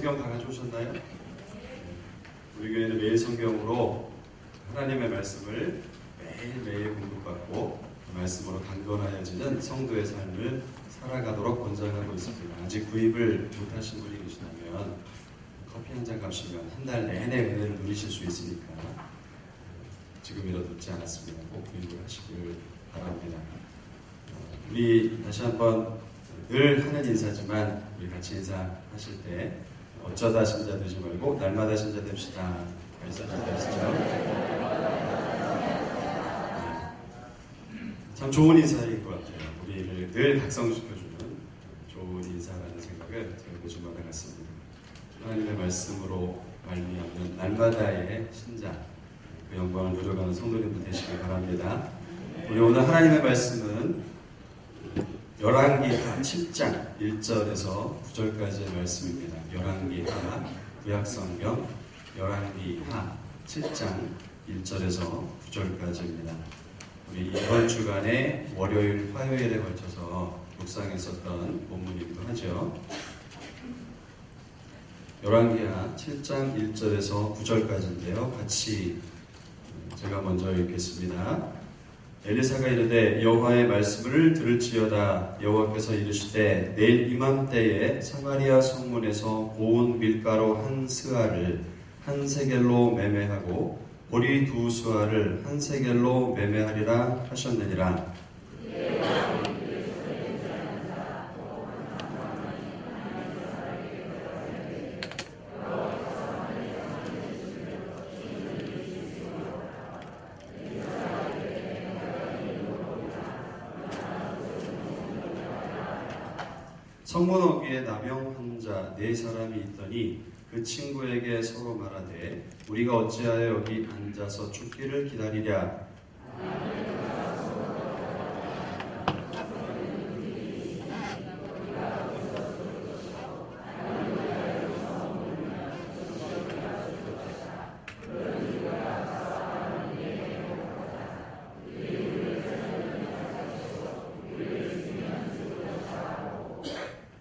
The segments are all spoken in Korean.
성경 다 가져오셨나요? 우리 교회는 매일 성경으로 하나님의 말씀을 매일매일 공부받고 그 말씀으로 강건하여지는 성도의 삶을 살아가도록 권장하고 있습니다. 아직 구입을 못하신 분이 계시다면 커피 한 잔 값이면 한 달 내내 은혜를 누리실 수 있으니까 지금이라도 늦지 않았습니다. 꼭 구입을 하시길 바랍니다. 우리 다시 한번 늘 하는 인사지만 우리 같이 인사하실 때 어쩌다 신자 되지 말고 날마다 신자 됩시다. 말씀하시죠. 참 좋은 인사인 것 같아요. 우리를 늘 각성시켜주는 좋은 인사라는 생각을 제가 요즘 받아갔습니다. 하나님의 말씀으로 말미암는 날마다의 신자, 그 영광을 누려가는 성도님들 되시길 바랍니다. 우리 오늘 하나님의 말씀은 열왕기하 7장 1절에서 9절까지의 말씀입니다. 열왕기하 구약성경 열왕기하 7장 1절에서 9절까지입니다. 우리 이번 주간에 월요일, 화요일에 걸쳐서 묵상했었던 본문이기도 하죠. 열왕기하 7장 1절에서 9절까지인데요. 같이 제가 먼저 읽겠습니다. 엘리사가 이르되 여호와의 말씀을 들을지어다. 여호와께서 이르시되 내일 이맘때에 사마리아 성문에서 고운 밀가루 한 스아를 한 세겔로 매매하고 보리 두 스아를 한 세겔로 매매하리라 하셨느니라. 성문 어귀에 나병 환자 4사람이 있더니 그 친구에게 서로 말하되 우리가 어찌하여 여기 앉아서 죽기를 기다리랴.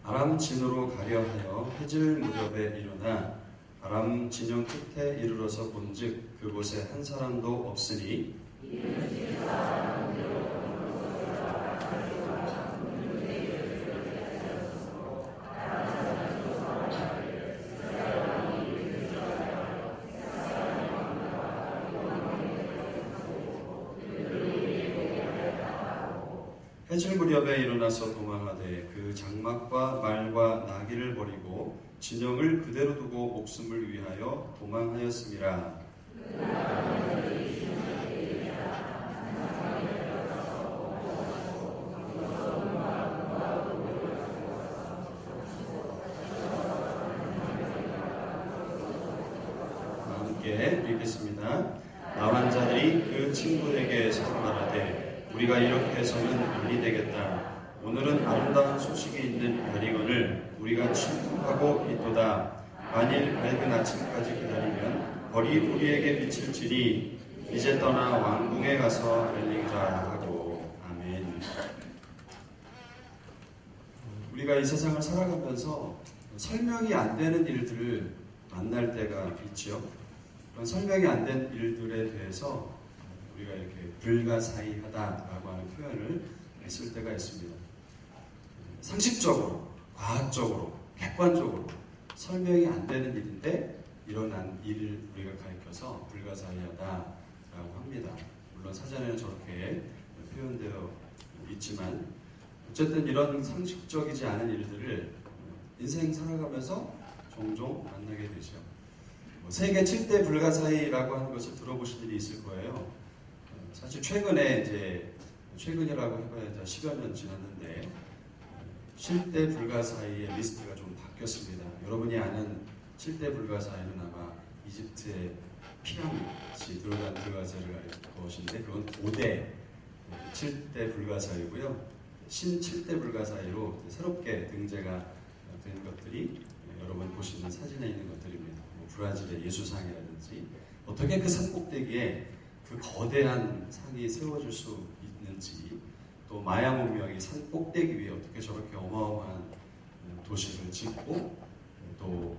아람 진으로 가려 하여 해질 무렵에 일어나 아람 진영 끝에 이르러서 본즉 그곳에 한 사람도 없으니 해질 무렵에 일어나서 도망하되 그 장막과 말과 나귀를 버리고 진영을 그대로 두고 목숨을 위하여 도망하였음이라. 함께 읽겠습니다. 나환 자들이 그 친구에게 서로 말하되 우리가 이렇게 해서는 아니 되겠다. 오늘은 아름다운 소식이 있는 별이건을 우리가 침묵하고 있도다. 만일 밝은 아침까지 기다리면 벌이 우리에게 비칠지니 이제 떠나 왕궁에 가서 알리자 하고. 아멘. 우리가 이 세상을 살아가면서 설명이 안 되는 일들을 만날 때가 있죠. 그런 설명이 안 된 일들에 대해서 우리가 이렇게 불가사의하다라고 하는 표현을 쓸 때가 있습니다. 상식적으로, 과학적으로, 객관적으로 설명이 안 되는 일인데 일어난 일을 우리가 가리켜서 불가사의하다라고 합니다. 물론 사전에는 저렇게 표현되어 있지만 어쨌든 이런 상식적이지 않은 일들을 인생 살아가면서 종종 만나게 되죠. 세계 7대 불가사의라고 하는 것을 들어보신 일이 있을 거예요. 사실 최근이라고 해봐야 이제 10여 년 지났는데 7대 불가사의의 리스트가 좀 바뀌었습니다. 여러분이 아는 7대 불가사의는 아마 이집트의 피라미드이 들어가사의를 알 것인데 그건 5대 7대 불가사의고요. 신 7대 불가사의로 새롭게 등재가 된 것들이 여러분 보시는 사진에 있는 것들입니다. 브라질의 예수상이라든지 어떻게 그 산 꼭대기에 그 거대한 상이 세워질 수 있는지, 또 마야 문명이 산 꼭대기 위에 어떻게 저렇게 어마어마한 도시를 짓고 또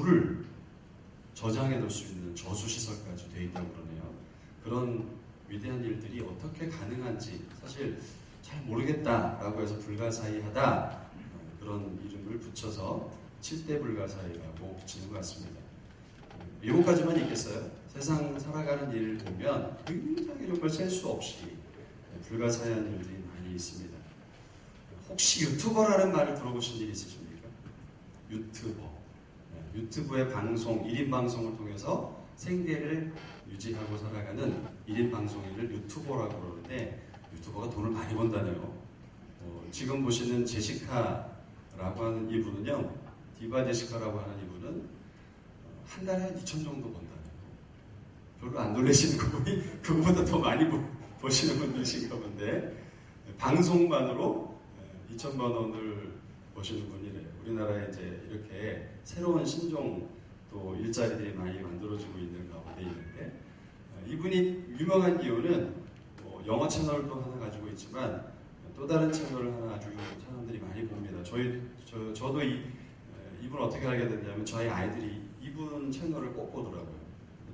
불을 저장해 둘 수 있는 저수시설까지 돼 있다고 그러네요. 그런 위대한 일들이 어떻게 가능한지 사실 잘 모르겠다라고 해서 불가사의하다 그런 이름을 붙여서 7대 불가사의라고 붙이는 것 같습니다. 이것까지만 있겠어요? 세상 살아가는 일을 보면 굉장히 정말 셀 수 없이 불가사의한 일들이 많이 있습니다. 혹시 유튜버라는 말을 들어보신 일 있으십니까? 유튜버. 유튜브의 방송, 1인 방송을 통해서 생계를 유지하고 살아가는 1인 방송인을 유튜버라고 그러는데 유튜버가 돈을 많이 번다네요. 지금 보시는 제시카라고 하는 이분은요, 디바 제시카라고 하는 이분은 한 달에 한 2천 정도 번다네요. 별로 안 놀라시는 거 보니 그거보다 더 많이 보시는 분들이신가 본데 방송만으로 2천만 원을 버시는 분이래요. 우리나라에 이제 이렇게 새로운 신종 또 일자리들이 많이 만들어지고 있는 가운데 있는데 이분이 유명한 이유는 영어 채널도 하나 가지고 있지만 또 다른 채널을 하나 아주 사람들이 많이 봅니다. 저도 이분을 어떻게 알게 됐냐면 저희 아이들이 이분 채널을 꼭 보더라고요.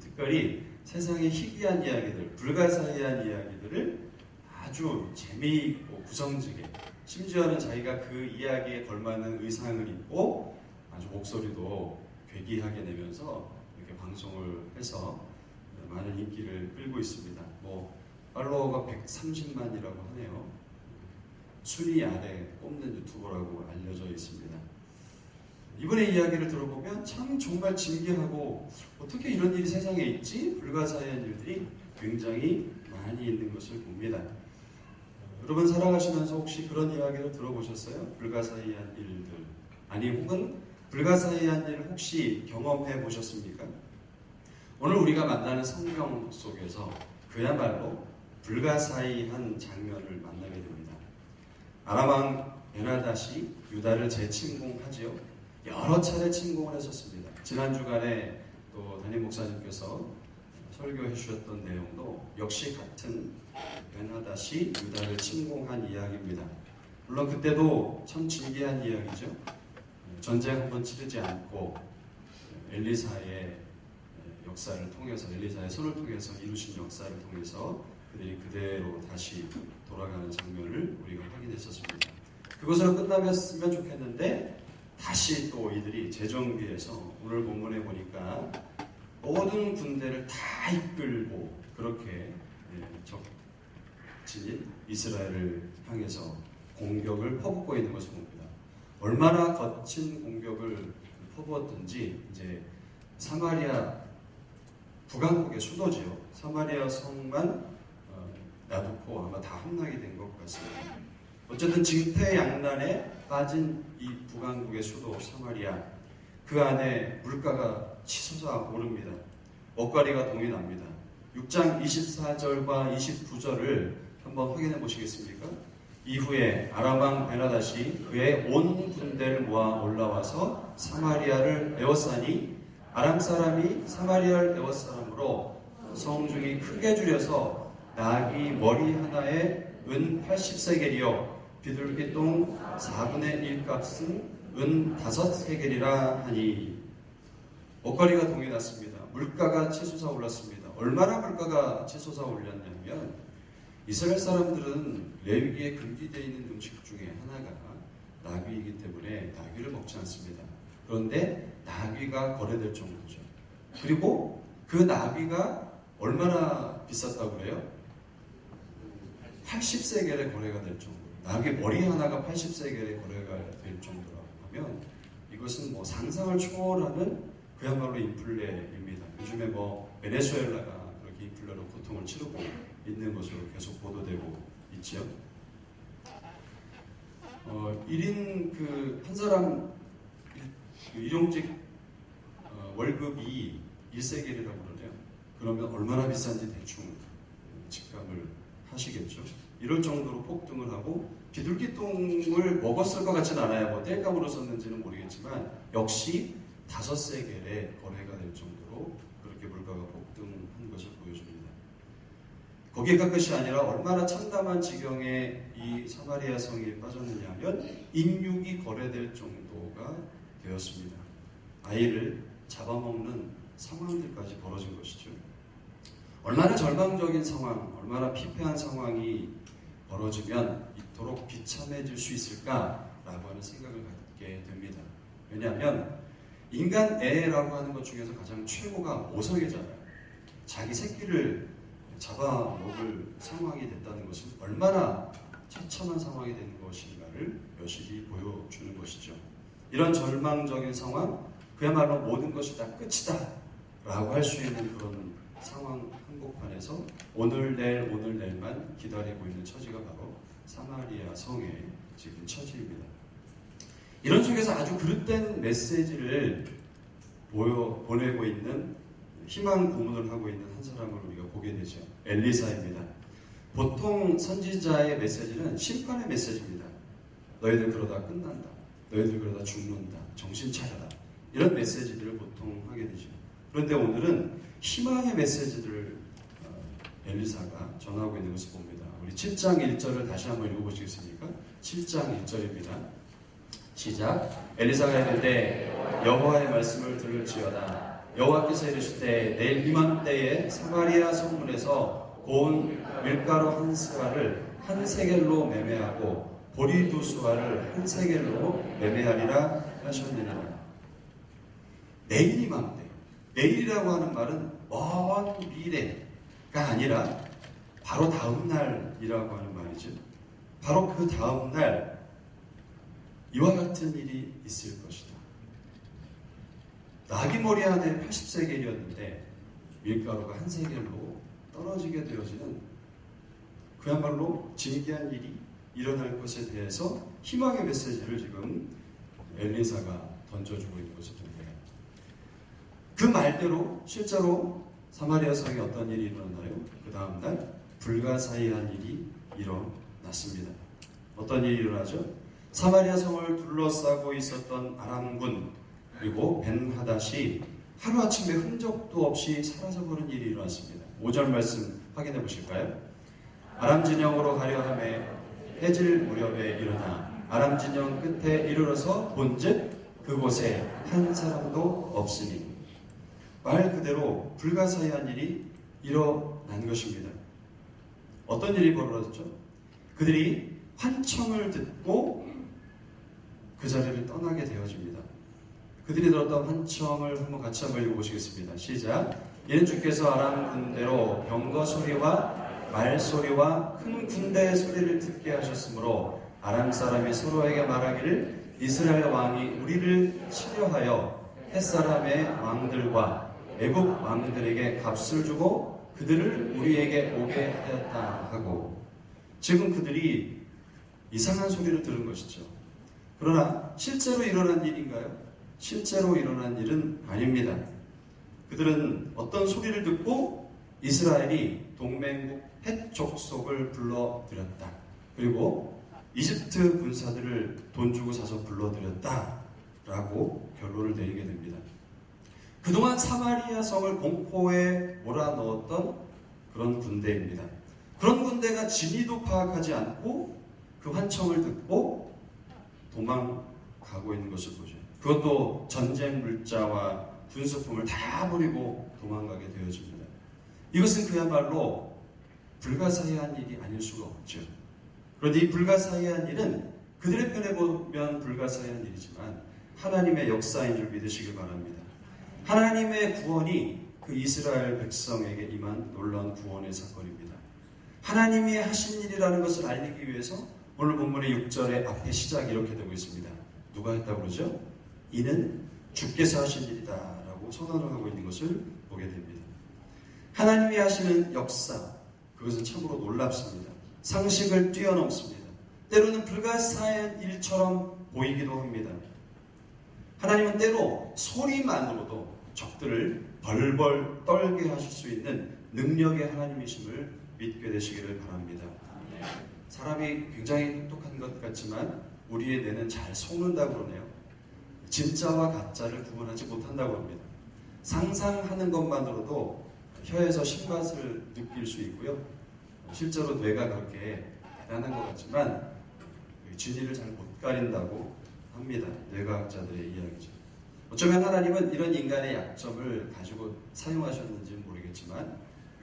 특별히 세상의 희귀한 이야기들, 불가사의한 이야기들을 아주 재미있고 구성지게 심지어는 자기가 그 이야기에 걸맞는 의상을 입고 아주 목소리도 괴기하게 내면서 이렇게 방송을 해서 많은 인기를 끌고 있습니다. 팔로워가 130만이라고 하네요. 순위 아래 꼽는 유튜버라고 알려져 있습니다. 이분의 이야기를 들어보면 참 정말 진기하고 어떻게 이런 일이 세상에 있지? 불가사의한 일들이 굉장히 많이 있는 것을 봅니다. 여러분 살아가시면서 혹시 그런 이야기를 들어보셨어요? 불가사의한 일들. 아니 혹은 불가사의한 일 혹시 경험해 보셨습니까? 오늘 우리가 만나는 성경 속에서 그야말로 불가사의한 장면을 만나게 됩니다. 아람 왕 베나닷이 유다를 재침공하지요. 여러 차례 침공을 했었습니다. 지난 주간에 또 담임 목사님께서 설교해 주셨던 내용도 역시 같은 베나닷이 유다를 침공한 이야기입니다. 물론 그때도 참 진기한 이야기죠. 전쟁 한번 치르지 않고 엘리사의 역사를 통해서 엘리사의 손을 통해서 이루신 역사를 통해서 그들이 그대로 다시 돌아가는 장면을 우리가 확인했었습니다. 그것으로 끝나면 좋겠는데 다시 또 이들이 재정비해서 오늘 본문에 보니까 모든 군대를 다 이끌고 그렇게 적진인 이스라엘을 향해서 공격을 퍼붓고 있는 것을 봅니다. 얼마나 거친 공격을 퍼부었든지 이제 사마리아 북왕국의 수도지요. 사마리아 성만 놔두고 아마 다 함락이 된 것 같습니다. 어쨌든 징태양난에 빠진 이 북왕국의 수도 사마리아 그 안에 물가가 치솟아 오릅니다. 먹거리가 동이 납니다. 6장 24절과 29절을 한번 확인해 보시겠습니까? 이후에 아람 왕 베나닷이 그의 온 군대를 모아 올라와서 사마리아를 에워싸니 아람 사람이 사마리아를 에워싸므로 성중이 크게 줄여서 나귀 머리 하나에 은 80세겔이요 비둘기똥 4분의 1 값은 은 5세겔이라 하니 먹거리가 동이 났습니다. 물가가 치솟아 올랐습니다. 얼마나 물가가 치솟아 올랐냐면 이스라엘 사람들은 레위기에 금기되어 있는 음식 중에 하나가 나귀이기 때문에 나귀를 먹지 않습니다. 그런데 나귀가 거래될 정도죠. 그리고 그 나귀가 얼마나 비쌌다고 그래요? 80세겔의 거래가 될 정도. 나귀 머리 하나가 80세겔의 거래가 될 정도라고 하면 이것은 상상을 초월하는 그야말로 인플레입니다. 요즘에 베네수엘라가 그렇게 인플레로 고통을 치르고 있는 것으로 계속 보도되고 있죠. 1인 한 사람 일용직 월급이 1세겔이라고 그러네요. 그러면 얼마나 비싼지 대충 직감을 하시겠죠. 이럴 정도로 폭등을 하고 비둘기똥을 먹었을 것 같지는 않아요. 땔감으로 썼는지는 모르겠지만 역시 5세겔의 거래가 될 정도로 그렇게 물가가 폭등한 것을 보여줍니다. 거기에 끝이 아니라 얼마나 참담한 지경에 이 사마리아 성이 빠졌느냐 하면 인육이 거래될 정도가 되었습니다. 아이를 잡아먹는 상황들까지 벌어진 것이죠. 얼마나 절망적인 상황, 얼마나 피폐한 상황이 벌어지면 이토록 비참해질 수 있을까라고 하는 생각을 갖게 됩니다. 왜냐하면 인간 애라고 하는 것 중에서 가장 최고가 모성애잖아요. 자기 새끼를 잡아먹을 상황이 됐다는 것은 얼마나 처참한 상황이 되는 것인가를 여실히 보여주는 것이죠. 이런 절망적인 상황, 그야말로 모든 것이 다 끝이다 라고 할 수 있는 그런 상황 한복판에서 오늘 내일만 기다리고 있는 처지가 바로 사마리아 성의 지금 처지입니다. 이런 속에서 아주 그릇된 메시지를 보내고 있는 희망 고문을 하고 있는 한 사람을 우리가 보게 되죠. 엘리사입니다. 보통 선지자의 메시지는 심판의 메시지입니다. 너희들 그러다 끝난다. 너희들 그러다 죽는다. 정신 차려라. 이런 메시지들을 보통 하게 되죠. 그런데 오늘은 희망의 메시지들을 엘리사가 전하고 있는 것을 봅니다. 우리 7장 1절을 다시 한번 읽어보시겠습니까? 7장 1절입니다. 시작. 엘리사가 이르되 여호와의 말씀을 들을지어다. 여호와께서 이르시되 내일 이맘때에 사마리아 성문에서 고운 밀가루 한 스가를 한 세겔로 매매하고 보리 두 수알을 한 세겔로 매매하리라 하셨느니라. 내일 이맘때. 내일이라고 하는 말은 먼 미래가 아니라 바로 다음 날이라고 하는 말이죠. 바로 그 다음 날 이와 같은 일이 있을 것이다. 나귀머리 안에 80세겔이었는데 밀가루가 한 세겔로 떨어지게 되어지는 그야말로 진기한 일이 일어날 것에 대해서 희망의 메시지를 지금 엘리사가 던져주고 있는 것을 봅니다. 그 말대로 실제로 사마리아 성에 어떤 일이 일어났나요? 그 다음 날 불가사의한 일이 일어났습니다. 어떤 일이 일어나죠? 사마리아 성을 둘러싸고 있었던 아람군 그리고 벤하닷이 하루아침에 흔적도 없이 사라져버린 일이 일어났습니다. 5절 말씀 확인해 보실까요? 아람 진영으로 가려 하매 해질 무렵에 일어나 아람 진영 끝에 이르러서 본즉 그곳에 한 사람도 없으니 말 그대로 불가사의한 일이 일어난 것입니다. 어떤 일이 벌어졌죠? 그들이 환청을 듣고 그 자리를 떠나게 되어집니다. 그들이 들었던 환청을 한번 같이 한번 읽어보시겠습니다. 시작. 이는 주께서 아람 군대로 병거 소리와 말 소리와 큰 군대의 소리를 듣게 하셨으므로 아람 사람이 서로에게 말하기를 이스라엘 왕이 우리를 치려하여 햇사람의 왕들과 애국 왕들에게 값을 주고 그들을 우리에게 오게 하였다 하고 지금 그들이 이상한 소리를 들은 것이죠. 그러나 실제로 일어난 일인가요? 실제로 일어난 일은 아닙니다. 그들은 어떤 소리를 듣고 이스라엘이 동맹국 헷 족속을 불러들였다. 그리고 이집트 군사들을 돈 주고 사서 불러들였다. 라고 결론을 내리게 됩니다. 그동안 사마리아 성을 공포에 몰아넣었던 그런 군대입니다. 그런 군대가 진위도 파악하지 않고 그 환청을 듣고 도망가고 있는 것을 보죠. 그것도 전쟁 물자와 군수품을 다 버리고 도망가게 되어집니다. 이것은 그야말로 불가사의한 일이 아닐 수가 없죠. 그런데 이 불가사의한 일은 그들의 편에 보면 불가사의한 일이지만 하나님의 역사인 줄 믿으시길 바랍니다. 하나님의 구원이 그 이스라엘 백성에게 임한 놀라운 구원의 사건입니다. 하나님이 하신 일이라는 것을 알리기 위해서 오늘 본문의 6절의 앞에 시작이 이렇게 되고 있습니다. 누가 했다고 그러죠? 이는 주께서 하신 일이다 라고 선언을 하고 있는 것을 보게 됩니다. 하나님이 하시는 역사, 그것은 참으로 놀랍습니다. 상식을 뛰어넘습니다. 때로는 불가사의한 일처럼 보이기도 합니다. 하나님은 때로 소리만으로도 적들을 벌벌 떨게 하실 수 있는 능력의 하나님이심을 믿게 되시기를 바랍니다. 사람이 굉장히 똑똑한 것 같지만 우리의 뇌는 잘 속는다고 그러네요. 진짜와 가짜를 구분하지 못한다고 합니다. 상상하는 것만으로도 혀에서 신맛을 느낄 수 있고요. 실제로 뇌가 그렇게 대단한 것 같지만 진리를 잘 못 가린다고 합니다. 뇌과학자들의 이야기죠. 어쩌면 하나님은 이런 인간의 약점을 가지고 사용하셨는지는 모르겠지만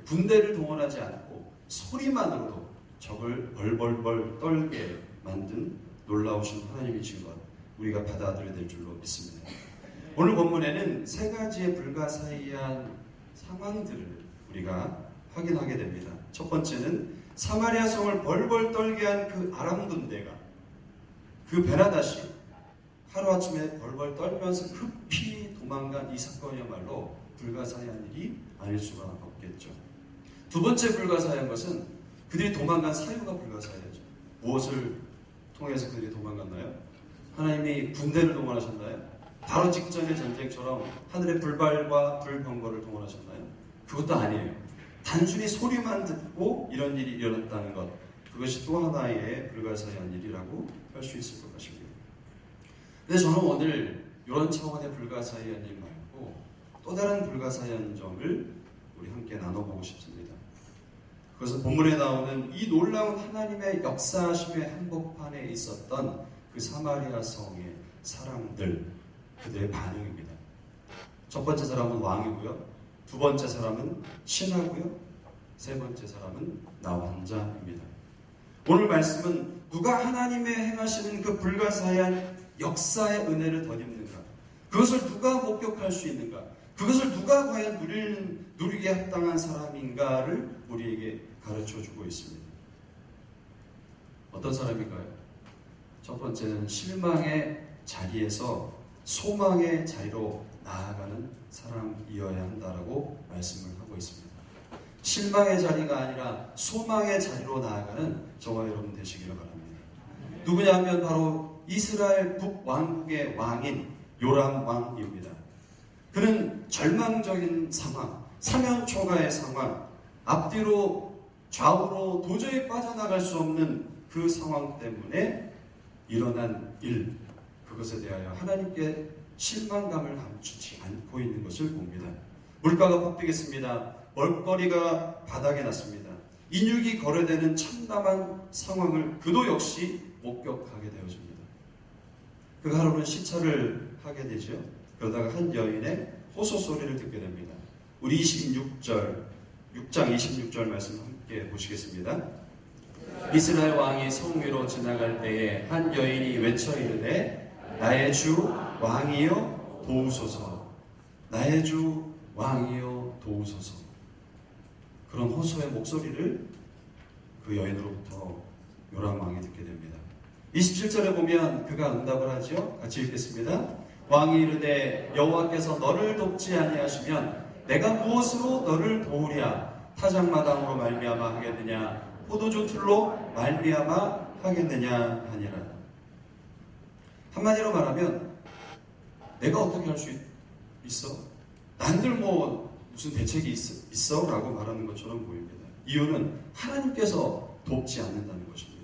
군대를 동원하지 않고 소리만으로도 적을 벌벌벌 떨게 만든 놀라우신 하나님이신 것 우리가 받아들여야 될 줄로 믿습니다. 오늘 본문에는 세 가지의 불가사의한 상황들을 우리가 확인하게 됩니다. 첫 번째는 사마리아 성을 벌벌 떨게 한 그 아람 군대가 그 베나다시 하루아침에 벌벌 떨면서 급히 도망간 이 사건이야말로 불가사의한 일이 아닐 수가 없겠죠. 두 번째 불가사의한 것은 그들이 도망간 사유가 불가사의하죠. 무엇을 통해서 그들이 도망갔나요? 하나님이 군대를 동원하셨나요? 바로 직전의 전쟁처럼 하늘의 불발과 불병거를 동원하셨나요? 그것도 아니에요. 단순히 소리만 듣고 이런 일이 일어났다는 것, 그것이 또 하나의 불가사의한 일이라고 할 수 있을 것 같습니다. 근데 저는 오늘 이런 차원의 불가사의한 일 말고 또 다른 불가사의한 점을 우리 함께 나눠보고 싶습니다. 그래서 본문에 나오는 이 놀라운 하나님의 역사하심의 한복판에 있었던 그 사마리아 성의 사람들, 그들의 반응입니다. 첫 번째 사람은 왕이고요. 두 번째 사람은 신하고요. 세 번째 사람은 나 환자입니다. 오늘 말씀은 누가 하나님의 행하시는 그 불가사의한 역사의 은혜를 덧입는가? 그것을 누가 목격할 수 있는가? 그것을 누가 과연 누리게 합당한 사람인가를 우리에게 가르쳐주고 있습니다. 어떤 사람인가요? 첫 번째는 실망의 자리에서 소망의 자리로 나아가는 사람이어야 한다라고 말씀을 하고 있습니다. 실망의 자리가 아니라 소망의 자리로 나아가는 저와 여러분 되시기를 바랍니다. 누구냐 하면 바로 이스라엘 북왕국의 왕인 요람 왕입니다. 그는 절망적인 상황, 사면초가의 상황, 앞뒤로 좌우로 도저히 빠져나갈 수 없는 그 상황 때문에 일어난 일, 그것에 대하여 하나님께 실망감을 감추지 않고 있는 것을 봅니다. 물가가 폭등했습니다. 먹거리가 바닥에 났습니다. 인육이 거래되는 참담한 상황을 그도 역시 목격하게 되어집니다. 그 하루는 시찰을 하게 되죠. 그러다가 한 여인의 호소 소리를 듣게 됩니다. 우리 6장 26절 말씀 함께 보시겠습니다. 이스라엘 왕이 성 위로 지나갈 때에 한 여인이 외쳐 이르되 나의 주 왕이여 도우소서. 나의 주 왕이여 도우소서. 그런 호소의 목소리를 그 여인으로부터 요람 왕이 듣게 됩니다. 27절에 보면 그가 응답을 하죠. 같이 읽겠습니다. 왕이 이르되 여호와께서 너를 돕지 아니하시면 내가 무엇으로 너를 도우랴? 타작마당으로 말미암아 하겠느냐? 포도주 틀로 말미암아 하겠느냐 하니라. 한마디로 말하면 내가 어떻게 할 수 있어? 난들 무슨 대책이 있어? 라고 말하는 것처럼 보입니다. 이유는 하나님께서 돕지 않는다는 것입니다.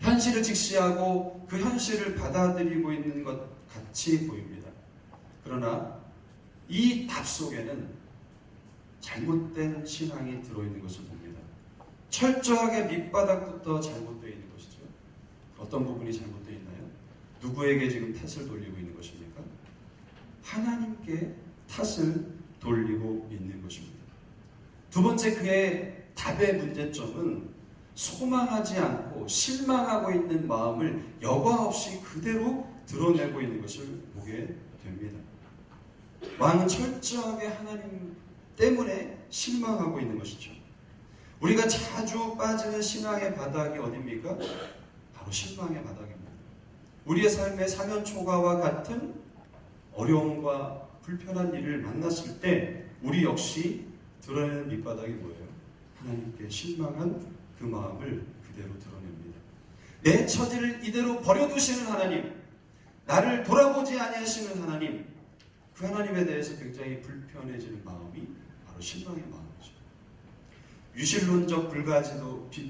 현실을 직시하고 그 현실을 받아들이고 있는 것 같이 보입니다. 그러나 이 답 속에는 잘못된 신앙이 들어있는 것을 봅니다. 철저하게 밑바닥부터 잘못되어 있는 것이죠. 어떤 부분이 잘못되어 있나요? 누구에게 지금 탓을 돌리고 있는 것입니까? 하나님께 탓을 돌리고 있는 것입니다. 두 번째, 그의 답의 문제점은 소망하지 않고 실망하고 있는 마음을 여과 없이 그대로 드러내고 있는 것을 보게 됩니다. 왕은 철저하게 하나님 때문에 실망하고 있는 것이죠. 우리가 자주 빠지는 신앙의 바닥이 어디입니까? 바로 실망의 바닥입니다. 우리의 삶의 사면초가와 같은 어려움과 불편한 일을 만났을 때 우리 역시 드러내는 밑바닥이 뭐예요? 하나님께 실망한 그 마음을 그대로 드러냅니다. 내 처지를 이대로 버려두시는 하나님, 나를 돌아보지 아니하시는 하나님, 그 하나님에 대해서 굉장히 불편해지는 마음이 바로 실망의 마음이죠. 유실론적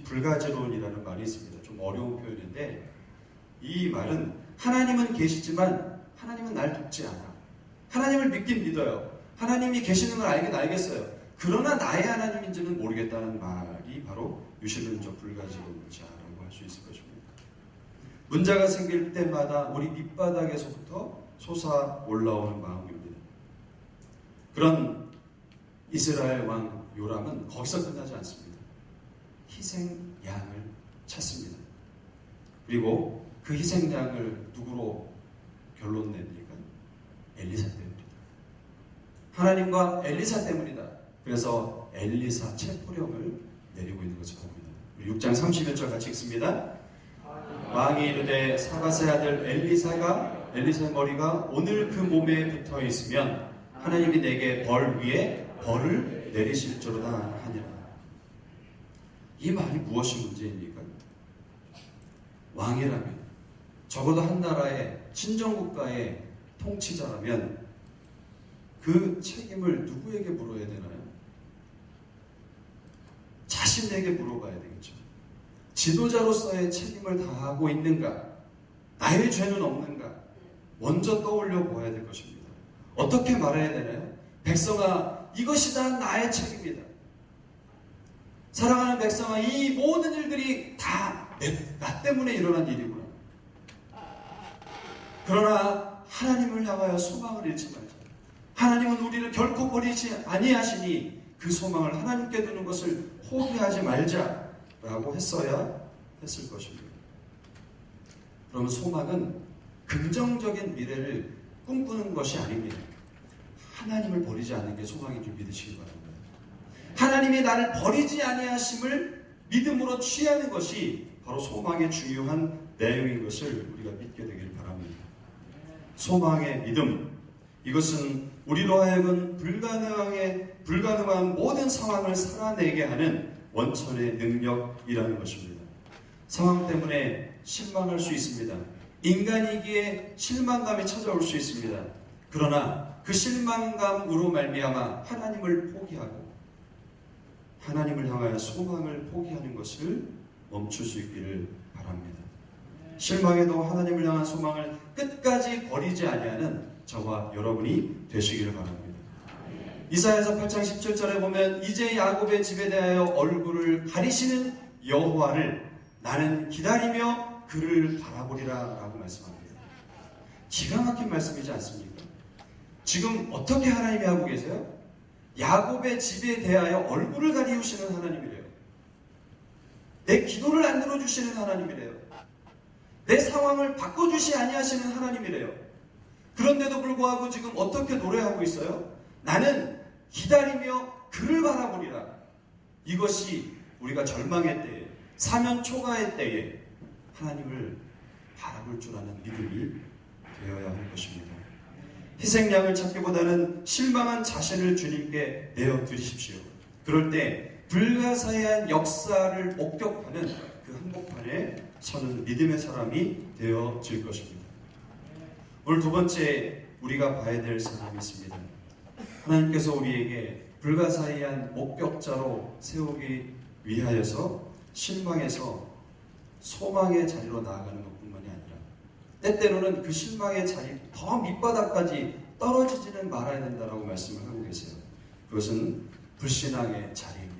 불가지론이라는 말이 있습니다. 좀 어려운 표현인데 이 말은 하나님은 계시지만 하나님은 날 돕지 않아. 하나님을 믿긴 믿어요. 하나님이 계시는 걸 알긴 알겠어요. 그러나 나의 하나님인지는 모르겠다는 말이 바로 유실론적 불가지론자라고 할 수 있을 것입니다. 문제가 생길 때마다 우리 밑바닥에서부터 솟아 올라오는 마음입니다. 그런 이스라엘 왕 요람은 거기서 끝나지 않습니다. 희생양을 찾습니다. 그리고 그 희생양을 누구로 결론 냅니까? 엘리사 때문이다. 하나님과 엘리사 때문이다. 그래서 엘리사 체포령을 내리고 있는 것을 봅니다. 6장 31절 같이 읽습니다. 왕이 이르되 사밧의 아들 엘리사의 머리가 오늘 그 몸에 붙어 있으면 하나님이 내게 벌 위에 벌을 내리실 줄로다 하니라. 이 말이 무엇이 문제입니까? 왕이라면, 적어도 한 나라의 친정국가의 통치자라면 그 책임을 누구에게 물어야 되나요? 자신에게 물어봐야 되겠죠. 지도자로서의 책임을 다하고 있는가? 나의 죄는 없는가? 먼저 떠올려 보아야 될 것입니다. 어떻게 말해야 되나요? 백성아, 이것이 다 나의 책임이다. 사랑하는 백성아, 이 모든 일들이 다 나 때문에 일어난 일이구나. 그러나 하나님을 향하여 소망을 잃지 말자. 하나님은 우리를 결코 버리지 아니하시니 그 소망을 하나님께 두는 것을 포기하지 말자라고 했어야 했을 것입니다. 그러면 소망은 긍정적인 미래를 꿈꾸는 것이 아닙니다. 하나님을 버리지 않는 게 소망인 줄 믿으시기 바랍니다. 하나님이 나를 버리지 아니하심을 믿음으로 취하는 것이 바로 소망의 중요한 내용인 것을 우리가 믿게 되길 바랍니다. 소망의 믿음, 이것은 우리로 하여금 불가능한 모든 상황을 살아내게 하는 원천의 능력이라는 것입니다. 상황 때문에 실망할 수 있습니다. 인간이기에 실망감이 찾아올 수 있습니다. 그러나 그 실망감으로 말미암아 하나님을 포기하고 하나님을 향하여 소망을 포기하는 것을 멈출 수 있기를 바랍니다. 실망해도 하나님을 향한 소망을 끝까지 버리지 아니하는 저와 여러분이 되시기를 바랍니다. 이사야서 8장 17절에 보면 이제 야곱의 집에 대하여 얼굴을 가리시는 여호와를 나는 기다리며 그를 바라보리라 라고 말씀합니다. 기가 막힌 말씀이지 않습니까? 지금 어떻게 하나님이 하고 계세요? 야곱의 집에 대하여 얼굴을 가리우시는 하나님이래요. 내 기도를 안 들어주시는 하나님이래요. 내 상황을 바꿔주시 아니하시는 하나님이래요. 그런데도 불구하고 지금 어떻게 노래하고 있어요? 나는 기다리며 그를 바라보리라. 이것이 우리가 절망의 때에, 사면 초가의 때에 하나님을 바라볼 줄 아는 믿음이 되어야 할 것입니다. 희생양을 찾기보다는 실망한 자신을 주님께 내어드리십시오. 그럴 때 불가사의한 역사를 목격하는 그 한복판에 서는 믿음의 사람이 되어질 것입니다. 오늘 두 번째 우리가 봐야 될 사람이 있습니다. 하나님께서 우리에게 불가사의한 목격자로 세우기 위하여서 실망해서 소망의 자리로 나아가는 것뿐만이 아니라 때때로는 그 실망의 자리 더 밑바닥까지 떨어지지는 말아야 된다라고 말씀을 하고 계세요. 그것은 불신앙의 자리입니다.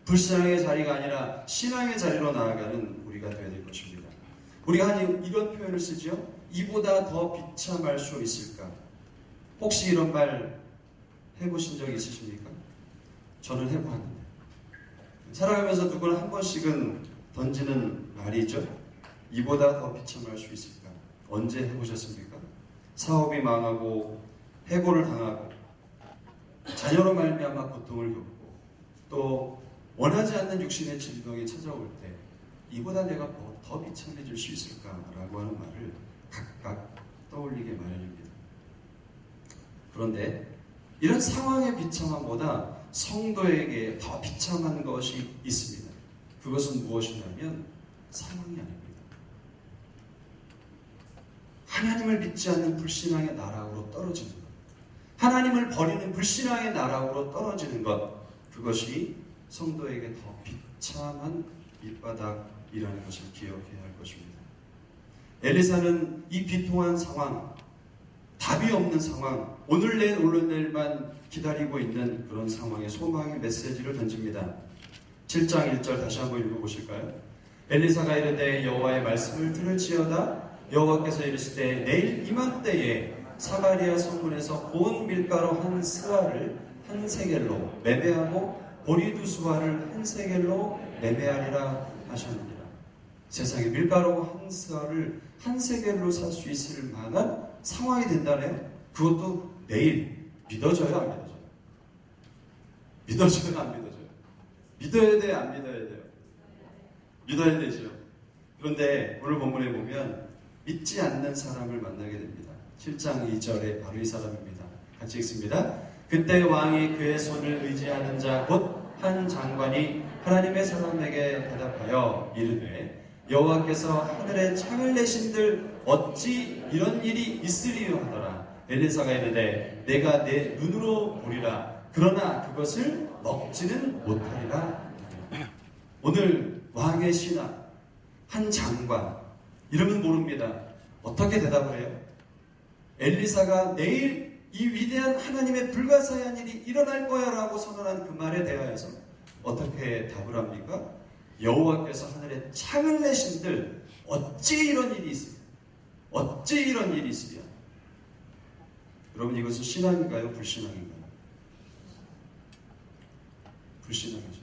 불신앙의 자리가 아니라 신앙의 자리로 나아가는 우리가 되어야 될 것입니다. 우리가 이런 표현을 쓰죠. 이보다 더 비참할 수 있을까? 혹시 이런 말 해보신 적 있으십니까? 저는 해보았는데 살아가면서 누구나 한 번씩은 던지는 말이죠. 이보다 더 비참할 수 있을까? 언제 해보셨습니까? 사업이 망하고 해고를 당하고 자녀로 말미암아 고통을 겪고 또 원하지 않는 육신의 질병이 찾아올 때 이보다 내가 더 비참해질 수 있을까라고 하는 말을 각각 떠올리게 마련입니다. 그런데 이런 상황의 비참함보다 성도에게 더 비참한 것이 있습니다. 그것은 무엇이냐면 사망이 아닙니다. 하나님을 믿지 않는 불신앙의 나락으로 떨어지는 것, 하나님을 버리는 불신앙의 나락으로 떨어지는 것, 그것이 성도에게 더 비참한 밑바닥이라는 것을 기억해야 할 것입니다. 엘리사는 이 비통한 상황, 답이 없는 상황, 오늘 내일만 기다리고 있는 그런 상황에 소망의 메시지를 던집니다. 7장 1절 다시 한번 읽어보실까요? 엘리사가 이르되 여호와의 말씀을 들을지어다 여호와께서 이르시되 내일 이맘때에 사마리아 성문에서 고운 밀가루 한 스와를 한 세겔로 매매하고 보리두 스와를 한 세겔로 매매하리라 하셨느니라. 세상에 밀가루 한 스와를 한 세겔로 살 수 있을 만한 상황이 된다네요. 그것도 내일. 믿어져요, 안 믿어져요? 믿어져요, 안 믿어져요? 믿어야 돼요, 안 믿어야 돼요? 믿어야 되죠. 그런데 오늘 본문에 보면 믿지 않는 사람을 만나게 됩니다. 7장 2절에 바로 이 사람입니다. 같이 읽습니다. 그때 왕이 그의 손을 의지하는 자 곧 한 장관이 하나님의 사람에게 대답하여 이르되 여호와께서 하늘에 창을 내신들 어찌 이런 일이 있으리요 하더라. 엘리사가 이르되 내가 내 눈으로 보리라. 그러나 그것을 먹지는 못하리라. 오늘 왕의 신하 한 장관, 이름은 모릅니다. 어떻게 대답을 해요? 엘리사가 내일 이 위대한 하나님의 불가사의한 일이 일어날 거야 라고 선언한 그 말에 대하여서 어떻게 답을 합니까? 여호와께서 하늘에 창을 내신들 어찌 이런 일이 있으랴? 어찌 이런 일이 있으랴? 여러분, 이것은 신앙인가요? 불신앙인가요? 불신앙이죠.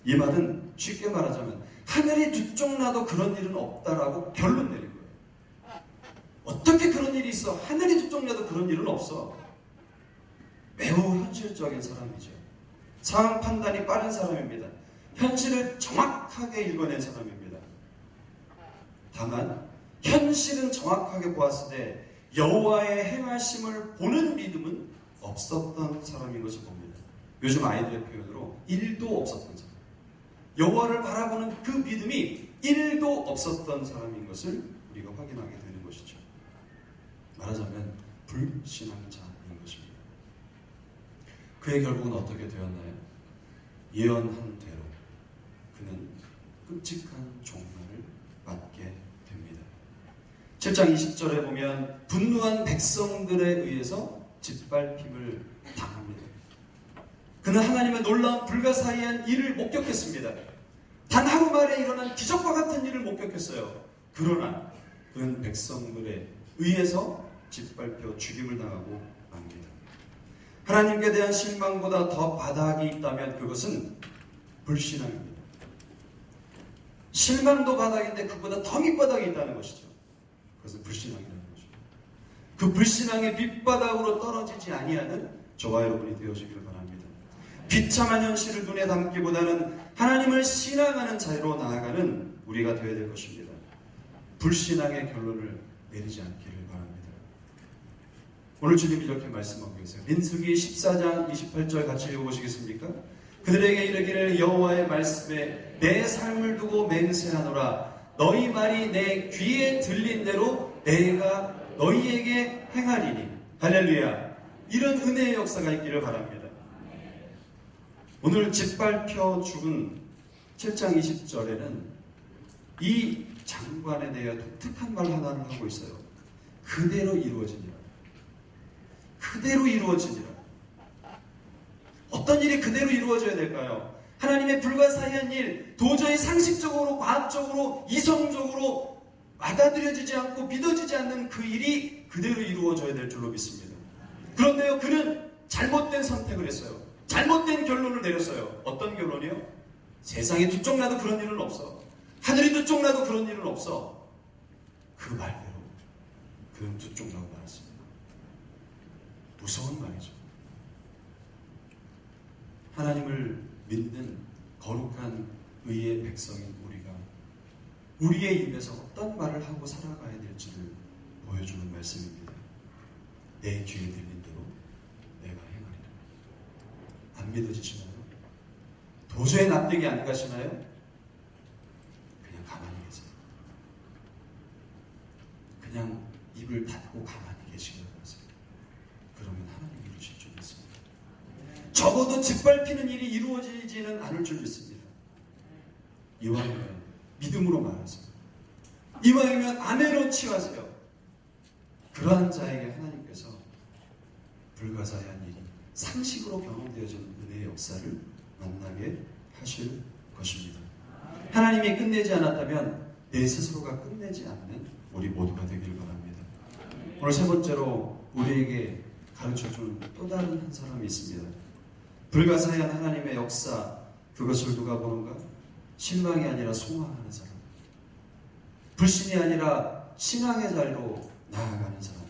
이 말은 쉽게 말하자면 하늘이 두 쪽 나도 그런 일은 없다라고 결론 내린 거예요. 어떻게 그런 일이 있어? 하늘이 두 쪽 나도 그런 일은 없어. 매우 현실적인 사람이죠. 상황 판단이 빠른 사람입니다. 현실을 정확하게 읽어낸 사람입니다. 다만 현실은 정확하게 보았을 때 여호와의 행하심을 보는 믿음은 없었던 사람인 것을 봅니다. 요즘 아이들의 표현으로 1도 없었던 사람. 여호와를 바라보는 그 믿음이 1도 없었던 사람인 것을 우리가 확인하게 되는 것이죠. 말하자면 불신앙자인 것입니다. 그의 결국은 어떻게 되었나요? 예언한 대로 그는 끔찍한 종말을 맞게 됩니다. 7장 20절에 보면 분노한 백성들에 의해서 짓밟힘을 당합니다. 그는 하나님의 놀라운 불가사의한 일을 목격했습니다. 단 하루 만에 일어난 기적과 같은 일을 목격했어요. 그러나 그는 백성들에 의해서 짓밟혀 죽임을 당하고 맙니다. 하나님께 대한 실망보다 더 바닥이 있다면 그것은 불신앙입니다. 실망도 바닥인데 그보다 더 밑바닥이 있다는 것이죠. 그것은 불신앙이라는 것입니다. 그 불신앙의 밑바닥으로 떨어지지 아니하는 저와 여러분이 되어지기를 바랍니다. 비참한 현실을 눈에 담기보다는 하나님을 신앙하는 자리로 나아가는 우리가 되어야 될 것입니다. 불신앙의 결론을 내리지 않기를 바랍니다. 오늘 주님이 이렇게 말씀하고 계세요. 민수기 14장 28절 같이 읽어보시겠습니까? 그들에게 이르기를 여호와의 말씀에 내 삶을 두고 맹세하노라. 너희 말이 내 귀에 들린 대로 내가 너희에게 행하리니. 할렐루야. 이런 은혜의 역사가 있기를 바랍니다. 오늘 짓밟혀 죽은 7장 20절에는 이 장관에 대해 독특한 말 하나를 하고 있어요. 그대로 이루어지니라. 그대로 이루어지니라. 어떤 일이 그대로 이루어져야 될까요? 하나님의 불가사의한 일, 도저히 상식적으로, 과학적으로, 이성적으로 받아들여지지 않고 믿어지지 않는 그 일이 그대로 이루어져야 될 줄로 믿습니다. 그런데요, 그는 잘못된 선택을 했어요. 잘못된 결론을 내렸어요. 어떤 결론이요? 세상에 두 쪽 나도 그런 일은 없어. 하늘이 두 쪽 나도 그런 일은 없어. 그 말대로 그는 두 쪽 나고 말았습니다. 무서운 말이죠. 하나님을 믿는 거룩한 의의 백성인 우리가 우리의 입에서 어떤 말을 하고 살아가야 될지를 보여주는 말씀입니다. 내 귀에 들린 대로 내가 행하리라. 안 믿어지시나요? 도저히 납득이 안 가시나요? 그냥 가만히 계세요. 그냥 입을 닫고 가만히 계시기를 바라세요. 그러면 하나님이 이루실 줄 믿습니다. 적어도 짓밟히는 일이 이루어지지는 않을 줄 믿습니다. 이왕이면 믿음으로 말하세요. 이왕이면 아멘으로 치하세요. 그러한 자에게 하나님께서 불가사의한 일이 상식으로 경험되어지는 은혜의 역사를 만나게 하실 것입니다. 하나님이 끝내지 않았다면 내 스스로가 끝내지 않는 우리 모두가 되기를 바랍니다. 오늘 세 번째로 우리에게 가르쳐준 또 다른 한 사람이 있습니다. 불가사의한 하나님의 역사, 그것을 누가 보는가? 실망이 아니라 소망하는 사람, 불신이 아니라 신앙의 자리로 나아가는 사람.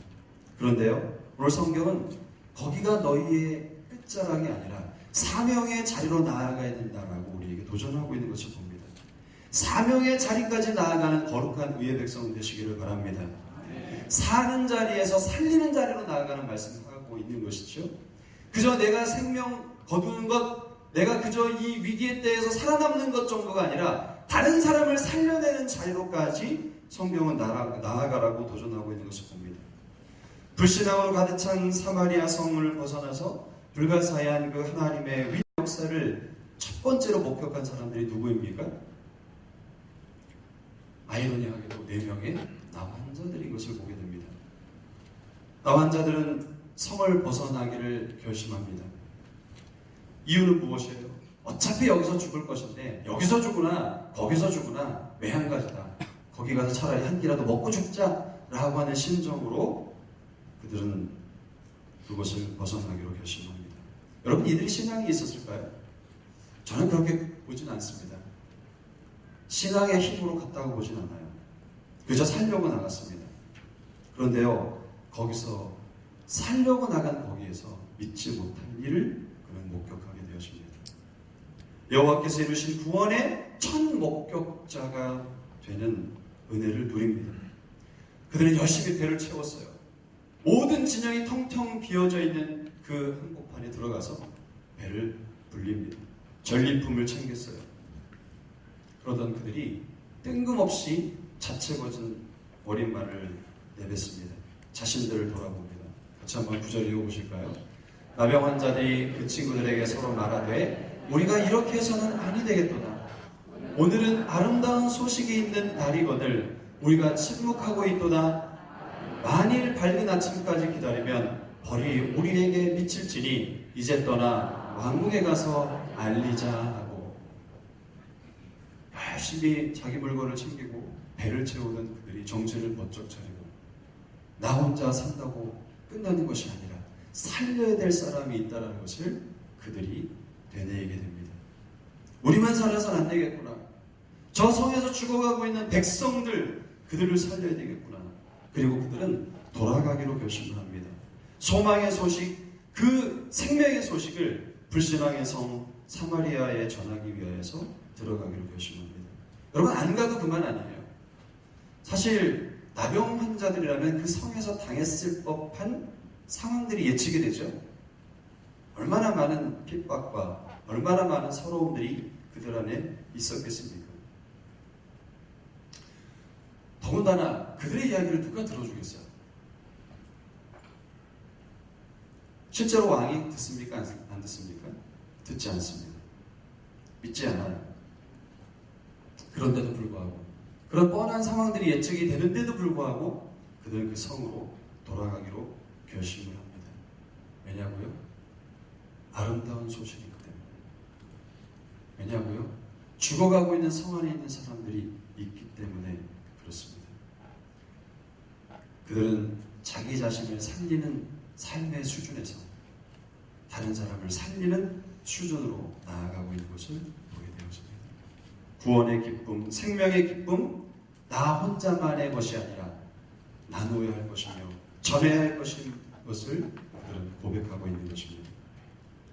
그런데요, 오늘 성경은 거기가 너희의 끝자락이 아니라 사명의 자리로 나아가야 된다라고 우리에게 도전하고 있는 것을 봅니다. 사명의 자리까지 나아가는 거룩한 의의 백성 되시기를 바랍니다. 사는 자리에서 살리는 자리로 나아가는 말씀을 하고 있는 것이죠. 그저 내가 생명 거두는 것, 내가 그저 이 위기의 때에서 살아남는 것 정도가 아니라 다른 사람을 살려내는 자리로까지 성경은 나아가라고 도전하고 있는 것을 봅니다. 불신앙으로 가득 찬 사마리아 성을 벗어나서 불가사의한 그 하나님의 위대 역사를 첫 번째로 목격한 사람들이 누구입니까? 아이러니하게도 4명의 나환자들인 것을 보게 됩니다. 나환자들은 성을 벗어나기를 결심합니다. 이유는 무엇이에요? 어차피 여기서 죽을 것인데 여기서 죽으나 거기서 죽으나 매한가지다. 거기 가서 차라리 한 끼라도 먹고 죽자라고 하는 심정으로 그들은 그것을 벗어나기로 결심합니다. 여러분, 이들이 신앙이 있었을까요? 저는 그렇게 보진 않습니다. 신앙의 힘으로 갔다고 보진 않아요. 그저 살려고 나갔습니다. 그런데요, 거기서 살려고 나간 거기에서 믿지 못한 일을 그는 목격하게 되었습니다. 여호와께서 이루신 구원의 첫 목격자가 되는 은혜를 누립니다. 그들은 열심히 배를 채웠어요. 모든 진영이 텅텅 비어져 있는 그 한복판에 들어가서 배를 불립니다. 전리품을 챙겼어요. 그러던 그들이 뜬금없이 자체 거진 어린 말을 내뱉습니다. 자신들을 돌아봅니다. 같이 한번 구절 읽어보실까요? 나병 환자들이 그 친구들에게 서로 말하되 우리가 이렇게 해서는 아니 되겠도다. 오늘은 아름다운 소식이 있는 날이거늘 우리가 침묵하고 있도다. 만일 밝은 아침까지 기다리면 벌이 우리에게 미칠지니 이제 떠나 왕궁에 가서 알리자 하고 열심히 자기 물건을 챙기고 배를 채우던 그들이 정신을 번쩍 차리고 나 혼자 산다고 끝나는 것이 아니라 살려야 될 사람이 있다는 것을 그들이 되뇌이게 됩니다. 우리만 살아서는 안 되겠구나. 저 성에서 죽어가고 있는 백성들, 그들을 살려야 되겠구나. 그리고 그들은 돌아가기로 결심을 합니다. 소망의 소식, 그 생명의 소식을 불신앙의 성 사마리아에 전하기 위하여서 들어가기로 결심합니다. 여러분, 안 가도 그만 아니에요. 사실 나병 환자들이라면 그 성에서 당했을 법한 상황들이 예측이 되죠. 얼마나 많은 핍박과 얼마나 많은 서러움들이 그들 안에 있었겠습니까? 더군다나 그들의 이야기를 누가 들어주겠어요? 실제로 왕이 듣습니까? 안 듣습니까? 듣지 않습니다. 믿지 않아요. 그런데도 불구하고, 그런 뻔한 상황들이 예측이 되는데도 불구하고 그들은 그 성으로 돌아가기로 결심을 합니다. 왜냐고요? 아름다운 소식이기 때문에. 왜냐고요? 죽어가고 있는 성 안에 있는 사람들이 있기 때문에 그렇습니다. 그들은 자기 자신을 살리는 삶의 수준에서 다른 사람을 살리는 수준으로 나아가고 있는 것을 보게 되었습니다. 구원의 기쁨, 생명의 기쁨, 나 혼자만의 것이 아니라 나누어야 할 것이며 전해야 할 것인 것을 그들은 고백하고 있는 것입니다.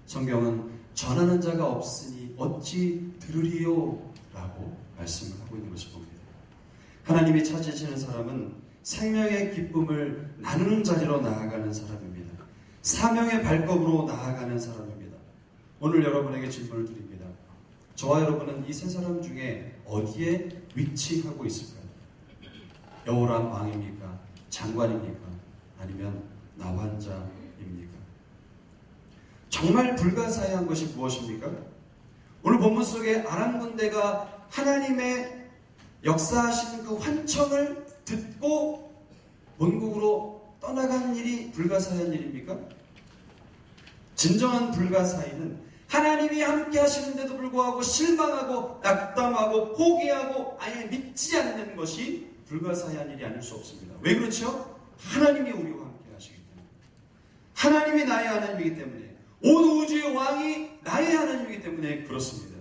성경은 전하는 자가 없으니 어찌 들으리요? 라고 말씀을 하고 있는 것을 봅니다. 하나님이 찾으시는 사람은 생명의 기쁨을 나누는 자리로 나아가는 사람입니다. 사명의 발걸음으로 나아가는 사람입니다. 오늘 여러분에게 질문을 드립니다. 저와 여러분은 이 세 사람 중에 어디에 위치하고 있을까요? 여호람 왕입니까? 장관입니까? 아니면 나환자입니까? 정말 불가사의한 것이 무엇입니까? 오늘 본문 속에 아람 군대가 하나님의 역사하신 그 환청을 듣고 본국으로 떠나간 일이 불가사의한 일입니까? 진정한 불가사의는 하나님이 함께 하시는데도 불구하고 실망하고 낙담하고 포기하고 아예 믿지 않는 것이 불가사의한 일이 아닐 수 없습니다. 왜 그렇죠? 하나님이 우리와 함께 하시기 때문에. 하나님이 나의 하나님이기 때문에, 온 우주의 왕이 나의 하나님이기 때문에 그렇습니다.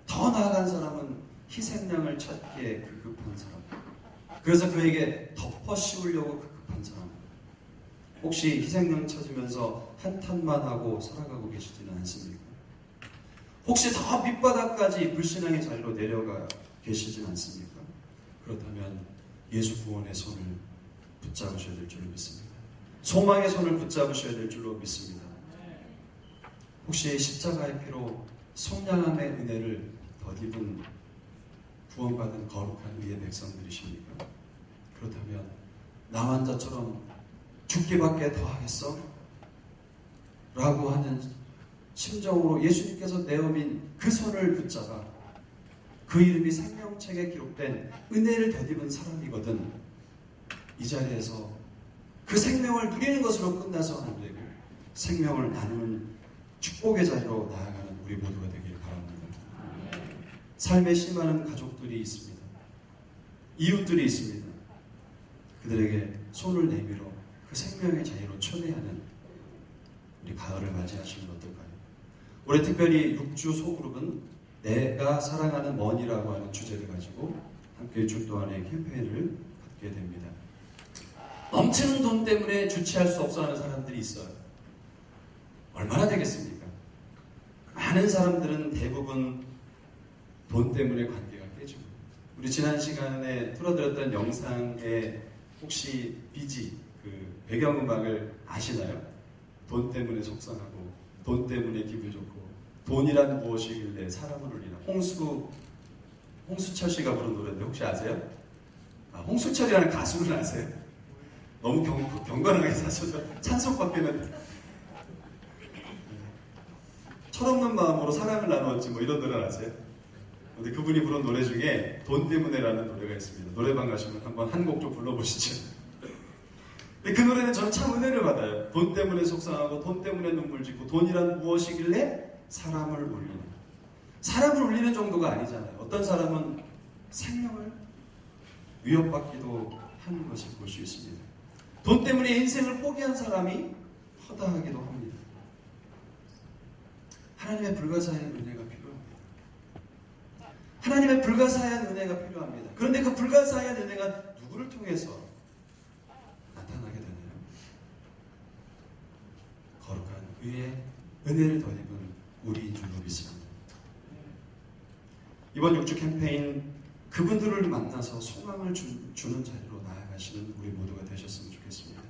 더 나아간 사람은 희생양을 찾기에 급급한 사람, 그래서 그에게 덮어 씌우려고 급급한 사람, 혹시 희생양 찾으면서 한탄만 하고 살아가고 계시지는 않습니까? 혹시 더 밑바닥까지 불신앙의 자리로 내려가 계시진 않습니까? 그렇다면 예수 구원의 손을 붙잡으셔야 될 줄로 믿습니다. 소망의 손을 붙잡으셔야 될 줄로 믿습니다. 혹시 십자가의 피로 속량함의 은혜를 덧입은 구원받은 거룩한 의의 백성들이십니까? 그렇다면 나 환자처럼 죽기밖에 더 하겠어? 라고 하는 심정으로 예수님께서 내어민 그 손을 붙잡아, 그 이름이 생명책에 기록된 은혜를 덧입은 사람이거든, 이 자리에서 그 생명을 누리는 것으로 끝나서 안 되고 생명을 나누는 축복의 자리로 나아가는 우리 모두가 되길 바랍니다. 삶에 심하는 가족들이 있습니다. 이웃들이 있습니다. 그들에게 손을 내밀어 그 생명의 자리로 초대하는 우리 가을을 맞이하시면 어떨까요? 올해 특별히 6주 소그룹은 내가 사랑하는 먼이라고 하는 주제를 가지고 함께 출동하는 캠페인을 갖게 됩니다. 넘치는 돈 때문에 주체할 수 없어 하는 사람들이 있어요. 얼마나 되겠습니까? 많은 사람들은 대부분 돈 때문에 관계가 깨지고, 우리 지난 시간에 틀어드렸던 영상에 혹시 BG, 그 배경음악을 아시나요? 돈 때문에 속상하고, 돈 때문에 기분 좋고, 돈이란 무엇이길래 사람을 울리나. 홍수철 씨가 부른 노래인데 혹시 아세요? 홍수철이라는 가수를 아세요? 너무 경건하게 사셔서 찬송밖에는. 철없는 마음으로 사랑을 나누었지 뭐 이런 노래 아세요? 근데 그분이 부른 노래 중에 돈 때문에라는 노래가 있습니다. 노래방 가시면 한번 한 곡 좀 불러보시죠. 근데 그 노래는 저는 참 은혜를 받아요. 돈 때문에 속상하고, 돈 때문에 눈물 짓고, 돈이란 무엇이길래 사람을 울리는. 사람을 울리는 정도가 아니잖아요. 어떤 사람은 생명을 위협받기도 하는 것을 볼 수 있습니다. 돈 때문에 인생을 포기한 사람이 허다하기도 합니다. 하나님의 불가사의 은혜가 필요합니다. 하나님의 불가사의한 은혜가 필요합니다. 그런데 그 불가사의한 은혜가 누구를 통해서 나타나게 되나요? 거룩한 의의 은혜를 덧입은 우리인 줄로 믿습니다. 이번 6주 캠페인, 그분들을 만나서 소망을 주는 자리로 나아가시는 우리 모두가 되셨으면 좋겠습니다.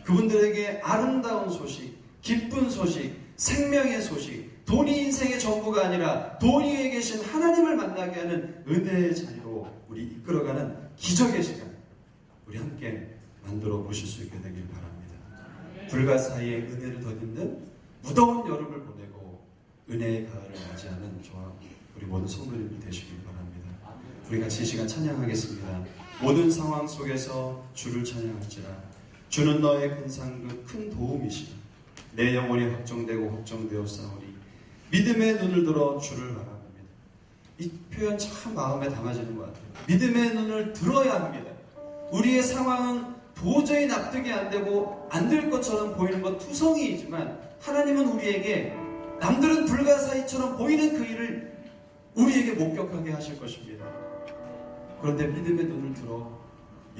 그분들에게 아름다운 소식, 기쁜 소식, 생명의 소식, 돈이 인생의 전부가 아니라 돈 위에 계신 하나님을 만나게 하는 은혜의 자리로 우리 이끌어가는 기적의 시간, 우리 함께 만들어 보실 수 있게 되길 바랍니다. 불가사의의 은혜를 덧입는 무더운 여름을 보내고 은혜의 가을을 맞이하는 저와 우리 모든 성도님들 되시길 바랍니다. 우리 같이 이 시간 찬양하겠습니다. 모든 상황 속에서 주를 찬양할지라. 주는 너의 큰 상급 큰 도움이시라. 내 영혼이 확정되고 확정되어 싸우리. 믿음의 눈을 들어 주를 바라봅니다. 이 표현 참 마음에 담아지는 것 같아요. 믿음의 눈을 들어야 합니다. 우리의 상황은 도저히 납득이 안 되고 안 될 것처럼 보이는 것 투성이이지만, 하나님은 우리에게 남들은 불가사의처럼 보이는 그 일을 우리에게 목격하게 하실 것입니다. 그런데 믿음의 눈을 들어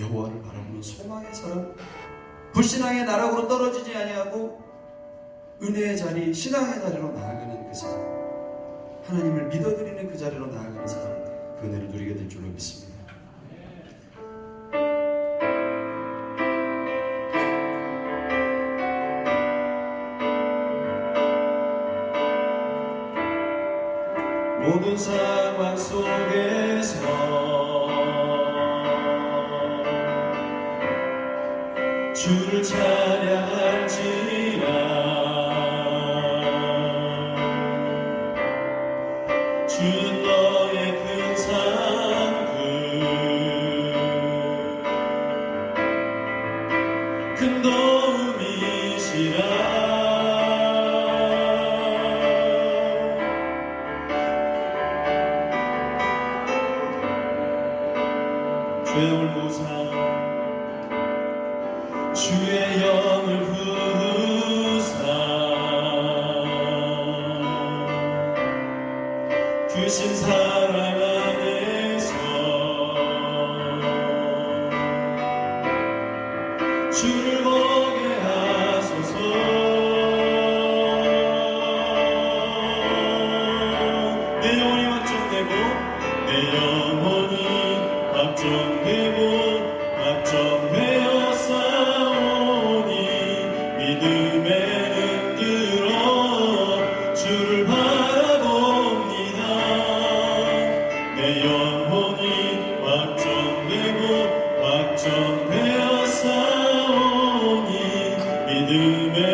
여호와를 바라보는 소망의 사람, 불신앙의 나락으로 떨어지지 아니하고 은혜의 자리, 신앙의 자리로 나아가는 그 사람, 하나님을 믿어드리는 그 자리로 나아가는 사람, 그 은혜를 누리게 될 줄로 믿습니다. 모든 상황 속에서 주를 찬양할지라. 주는 너의 큰 상급 큰 도움이시라. 죄 믿음의